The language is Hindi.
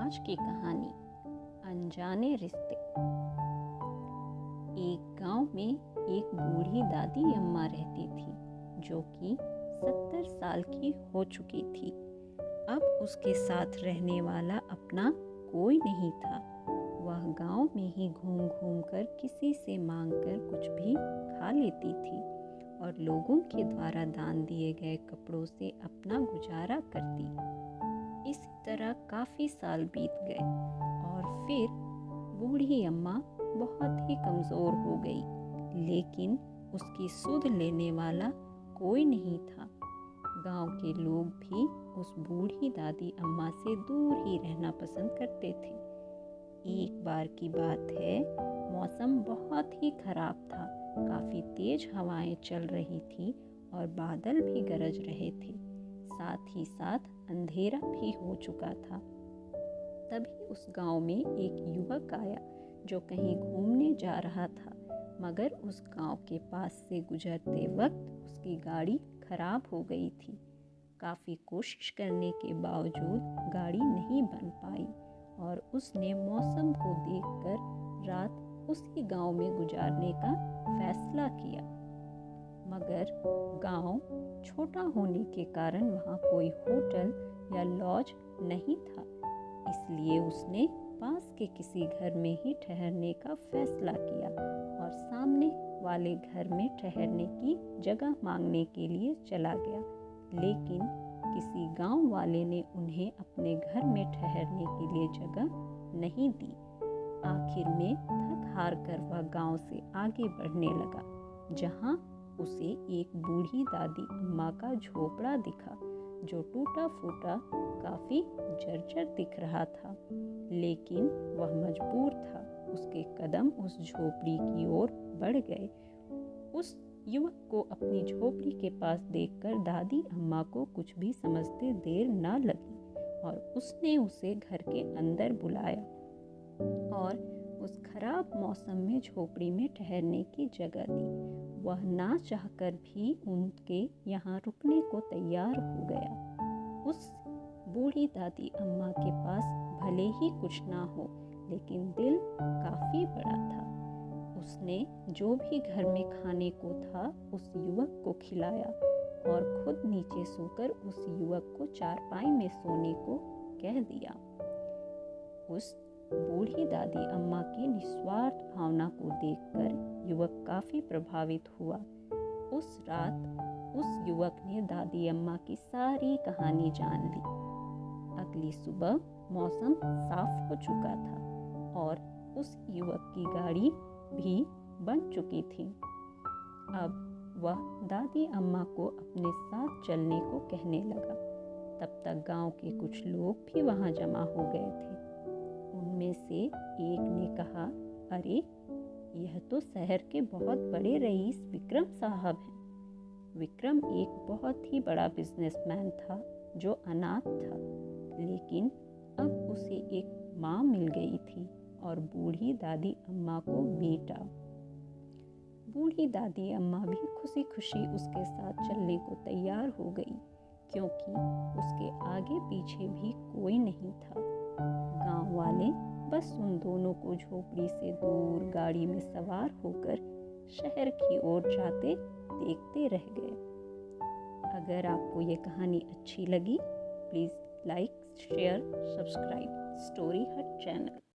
आज की कहानी अनजाने रिश्ते। एक गांव में एक बूढ़ी दादी अम्मा रहती थी जो कि 70 साल की हो चुकी थी। अब उसके साथ रहने वाला अपना कोई नहीं था। वह गांव में ही घूम घूम कर किसी से मांगकर कुछ भी खा लेती थी और लोगों के द्वारा दान दिए गए कपड़ों से अपना गुजारा करती। इसी तरह काफ़ी साल बीत गए और फिर बूढ़ी अम्मा बहुत ही कमज़ोर हो गई, लेकिन उसकी सुध लेने वाला कोई नहीं था। गांव के लोग भी उस बूढ़ी दादी अम्मा से दूर ही रहना पसंद करते थे। एक बार की बात है, मौसम बहुत ही खराब था। काफ़ी तेज हवाएं चल रही थी और बादल भी गरज रहे थे। साथ ही साथ अंधेरा भी हो चुका था। तभी उस गांव में एक युवक आया जो कहीं घूमने जा रहा था, मगर उस गांव के पास से गुजरते वक्त उसकी गाड़ी खराब हो गई थी। काफ़ी कोशिश करने के बावजूद गाड़ी नहीं बन पाई और उसने मौसम को देखकर रात उसी गांव में गुजारने का फैसला किया। मगर गांव छोटा होने के कारण वहाँ कोई होटल या लॉज नहीं था, इसलिए उसने पास के किसी घर में ही ठहरने का फैसला किया और सामने वाले घर में ठहरने की जगह मांगने के लिए चला गया। लेकिन किसी गांव वाले ने उन्हें अपने घर में ठहरने के लिए जगह नहीं दी। आखिर में थक हार कर वह गांव से आगे बढ़ने लगा, जहां उसे एक बूढ़ी दादी अम्मा का झोपड़ा दिखा जो टूटा फूटा काफ़ी जर्जर दिख रहा था, लेकिन वह मजबूर था। उसके कदम उस झोपड़ी की ओर बढ़ गए। उस युवक को अपनी झोपड़ी के पास देखकर दादी अम्मा को कुछ भी समझते देर न लगी और उसने उसे घर के अंदर बुलाया और उस खराब मौसम में झोपड़ी में ठहरने की जगह दी। वह ना चाहकर भी उनके यहाँ रुकने को तैयार हो गया। उस बूढ़ी दादी अम्मा के पास भले ही कुछ ना हो, लेकिन दिल काफ़ी बड़ा था। उसने जो भी घर में खाने को था उस युवक को खिलाया और खुद नीचे सोकर उस युवक को चारपाई में सोने को कह दिया। उस बूढ़ी दादी अम्मा की निस्वार्थ भावना को देखकर युवक काफ़ी प्रभावित हुआ। उस रात उस युवक ने दादी अम्मा की सारी कहानी जान ली। अगली सुबह मौसम साफ हो चुका था और उस युवक की गाड़ी भी बन चुकी थी। अब वह दादी अम्मा को अपने साथ चलने को कहने लगा। तब तक गांव के कुछ लोग भी वहां जमा हो गए थे। उनमें से एक ने कहा, अरे यह तो शहर के बहुत बड़े रईस विक्रम साहब हैं। विक्रम एक बहुत ही बड़ा बिजनेसमैन था जो अनाथ था, लेकिन अब उसे एक माँ मिल गई थी और बूढ़ी दादी अम्मा को बेटा। बूढ़ी दादी अम्मा भी खुशी खुशी उसके साथ चलने को तैयार हो गई, क्योंकि उसके आगे पीछे भी कोई नहीं था। गांव वाले बस उन दोनों को झोपड़ी से दूर गाड़ी में सवार होकर शहर की ओर जाते देखते रह गए। अगर आपको ये कहानी अच्छी लगी, please like, share, subscribe story हट चैनल।